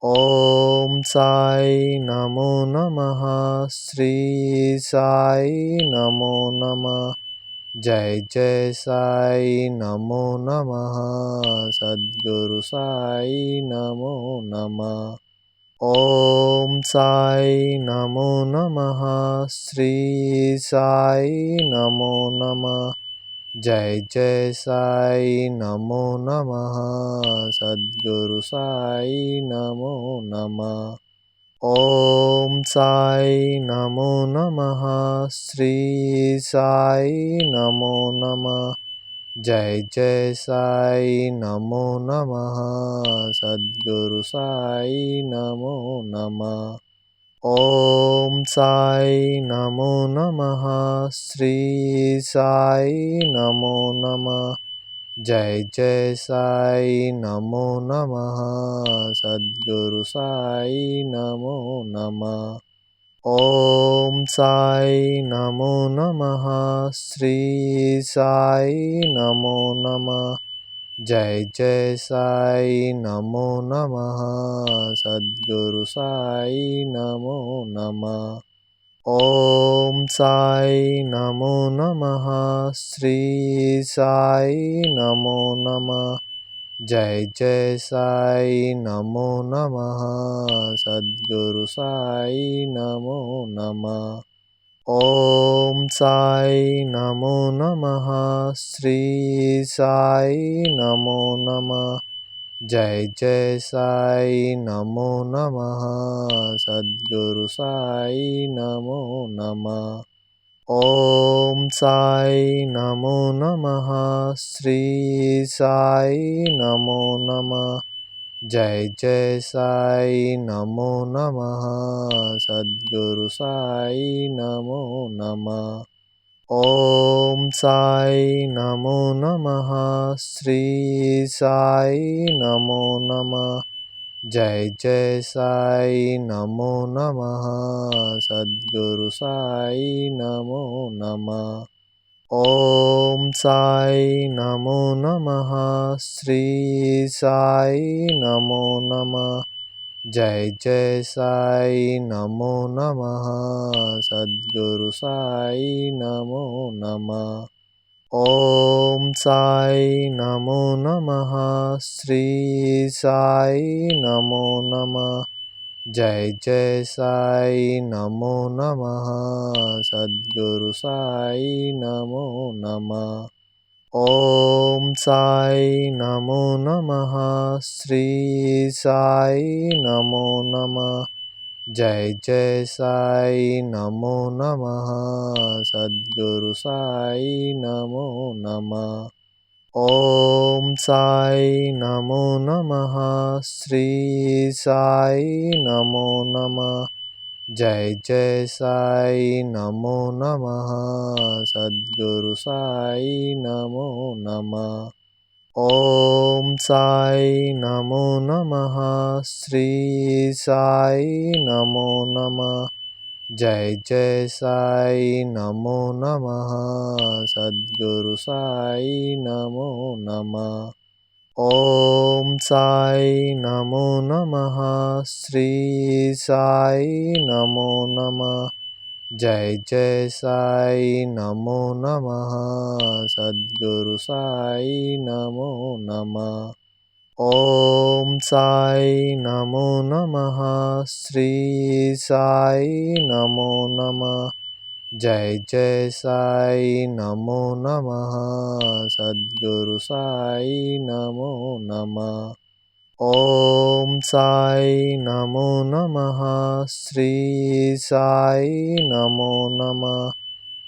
ఓం సాయి నమో నమః. శ్రీ సాయి నమో నమః. జై జై సాయి నమో నమః. సద్గురు సాయి నమో నమః. ఓం సాయి నమో నమః. శ్రీ సాయి నమో నమః. జై జై సాయి నమో నమః. సద్గురు సాయి నమో నమః. ఓం సాయి నమో నమః. శ్రీ సాయి నమో నమః. జై జై సాయి నమో నమః. సద్గురు సాయి నమో నమః. ఓం సాయి నమో నమః. శ్రీ సాయి నమో నమః. జై జై సాయి నమో నమః. సద్గురు సాయి నమో నమః. ఓం సాయి నమో నమః. శ్రీ సాయి నమో నమః. జై జై సాయి నమో నమః. సద్గురు సాయి నమో నమః. ఓం సాయి నమో నమః. శ్రీ సాయి నమో నమః. జై జై సాయి నమో నమః. సద్గురు సాయి నమో నమః. ఓం సాయి నమో నమః. శ్రీ సాయి నమో నమః. జై జై సాయి నమో నమః. సద్గురు సాయి నమో నమః. ఓం సాయి నమో నమః. శ్రీ సాయి నమో నమః. జై జై సాయి నమో నమః. సద్గురు సాయి నమో నమః. ఓం సాయి నమో నమః. శ్రీ సాయి నమో నమః. జై జై సాయి నమో నమః. సద్గురు సాయి నమో నమః. ఓం సాయి నమో నమః. శ్రీ సాయి నమో నమః. జై జై సాయి నమో నమః. సద్గురు సాయి నమో నమః. ఓం సాయి నమో నమః. శ్రీ సాయి నమో నమః. జై జై సాయి నమో నమః. సద్గురు సాయి నమో నమః. ఓం సాయి నమో నమః. శ్రీ సాయి నమో నమః. జై జై సాయి నమో నమః. సద్గురు సాయి నమో నమః. ఓం సాయి నమో నమః. శ్రీ సాయి నమో నమః. జై జై సాయి నమో నమః. సద్గురు సాయి నమో నమః. ఓం సాయి నమో నమః. శ్రీ సాయి నమో నమః. జై జై సాయి నమో నమః. సద్గురు సాయి నమో నమః. ఓం సాయి నమో నమః. శ్రీ సాయి నమో నమః. జై జై సాయి నమో నమః. సద్గురు సాయి నమో నమః. ఓం సాయి నమో నమః. శ్రీ సాయి నమో నమః. జై జై సాయి నమో నమః. సద్గురు సాయి నమో నమః. ఓం సాయి నమో నమః. శ్రీ సాయి నమో నమః.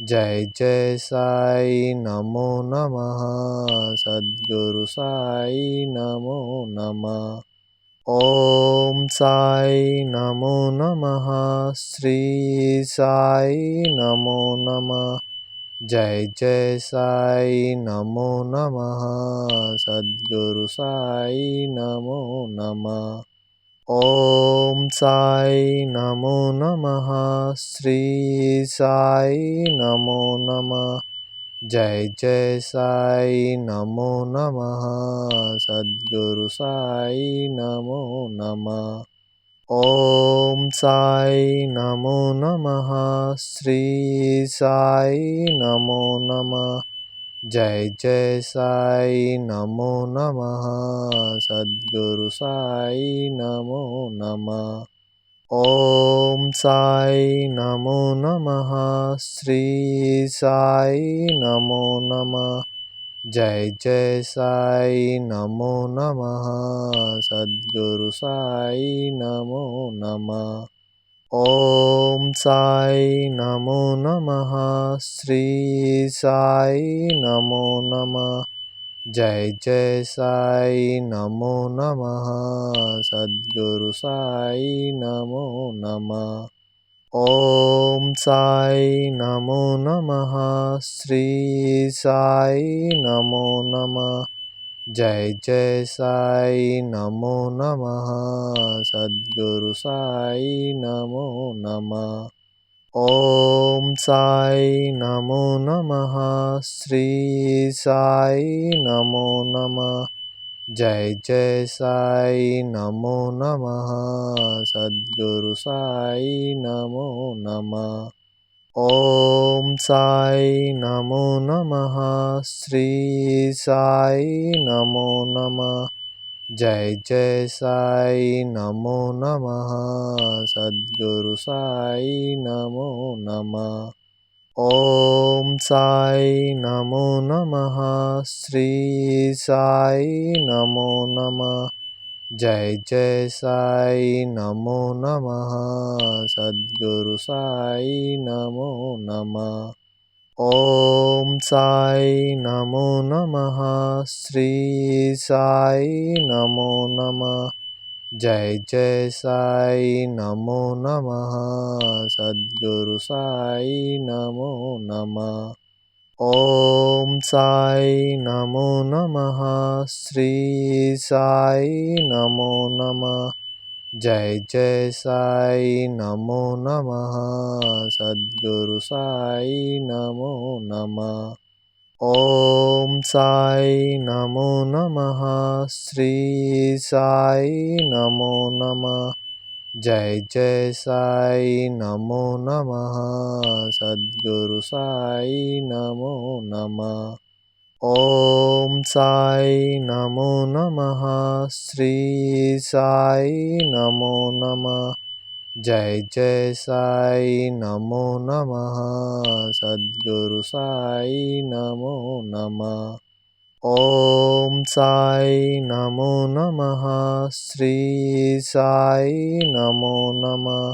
జై జై సాయి నమో నమః. సద్గురు సాయి నమో నమః. ఓం సాయి నమో నమః. శ్రీ సాయి నమో నమః. జై జై సాయి నమో నమః. సద్గురు సాయి నమో నమః. ఓం సాయి నమో నమః. శ్రీ సాయి నమో నమః. జై జై సాయి నమో నమః. సద్గురు సాయి నమో నమః. ఓం సాయి నమో నమః శ్రీ సాయి నమో నమః జై జై సాయి నమో నమః సద్గురు సాయి నమో నమః ఓం సాయి నమో నమః శ్రీ సాయి నమో నమః జై జై సాయి నమో నమః సద్గురు సాయి నమో నమః ఓం సాయి నమో నమః శ్రీ సాయి నమో నమః జై జై సాయి నమో నమః సద్గురు సాయి నమో నమః ఓం సాయి నమో నమః శ్రీ సాయి నమో నమః జై జై సాయి నమో నమః సద్గురు సాయి నమో నమః ఓం సాయి నమో నమః శ్రీ సాయి నమో నమః జై జై సాయి నమో నమః సద్గురు సాయి నమో నమః ఓం సాయి నమో నమః శ్రీ సాయి నమో నమః జై జై సాయి నమో నమః సద్గురు సాయి నమో నమః ఓం సాయి నమో నమః శ్రీ సాయి నమో నమః జై జై సాయి నమో నమః సద్గురు సాయి నమో నమః ఓం సాయి నమో నమః శ్రీ సాయి నమో నమః జై జై సాయి నమో నమః సద్గురు సాయి నమో నమః ఓం సాయి నమో నమః శ్రీ సాయి నమో నమః జై జై సాయి నమో నమః సద్గురు సాయి నమో నమః ఓం సాయి నమో నమః శ్రీ సాయి నమో నమః జై జై సాయి నమో నమః సద్గురు సాయి నమో నమః ఓం సాయి నమో నమః శ్రీ సాయి నమో నమః జై జై సాయి నమో నమః సద్గురు సాయి నమో నమః ఓం సాయి నమో నమః శ్రీ సాయి నమో నమః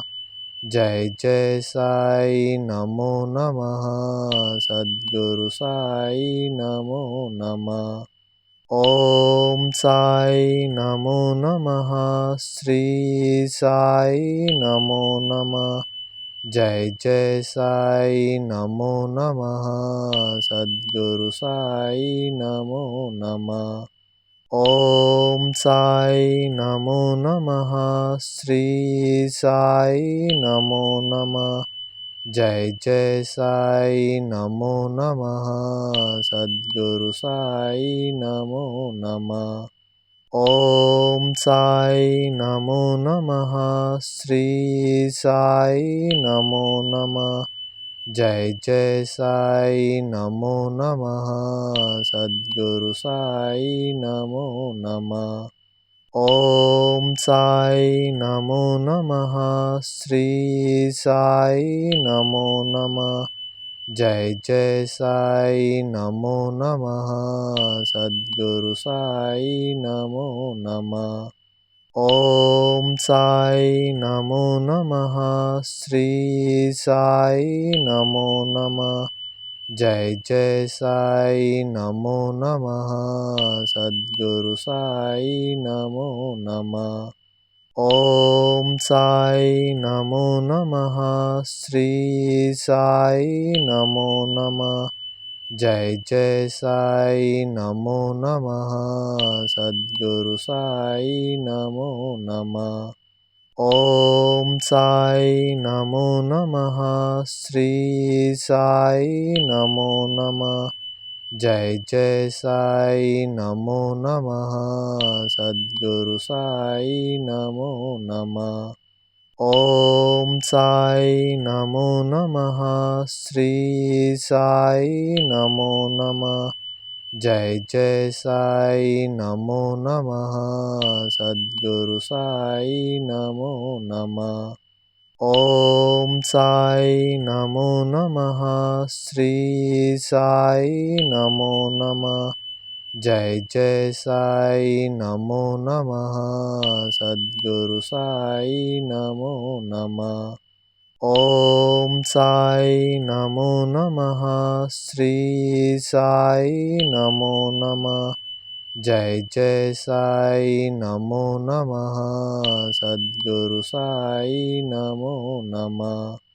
జై జై సాయి నమో నమః సద్గురు సాయి నమో నమః ఓం సాయి నమో నమః శ్రీ సాయి నమో నమః జై జై సాయి నమో నమః సద్గురు సాయి నమో నమః ఓం సాయి నమో నమః శ్రీ సాయి నమో నమః జై జై సాయి నమో నమః సద్గురు సాయి నమో నమః ఓం సాయి నమో నమః శ్రీ సాయి నమో నమః జై జై సాయి నమో నమః సద్గురు సాయి నమో నమః ఓం సాయి నమో నమః శ్రీ సాయి నమో నమః జై జై సాయి నమో నమః సద్గురు సాయి నమో నమః ఓం సాయి నమో నమః శ్రీ సాయి నమో నమః జై జై సాయి నమో నమః సద్గురు సాయి నమో నమః ఓం సాయి నమో నమః శ్రీ సాయి నమో నమః జై జై సాయి నమో నమః సద్గురు సాయి నమో నమః ఓం సాయి నమో నమః శ్రీ సాయి నమో నమః जय जय साई नमो नमः। सद्गुरु साई नमो नमः। ओम साई नमो नमः। श्री साई नमो नमः। जय जय साई नमो नमः। सद्गुरु साई नमो नमः। ओम साई नमो नमः। श्री साई नमो नमः। जय जय साई नमो नमः। सद्गुरु साई नमो नमः। ओम साई नमो नमः। श्री साई नमो नमः। जय जय साई नमो नमः। सद्गुरु साई नमो नमः।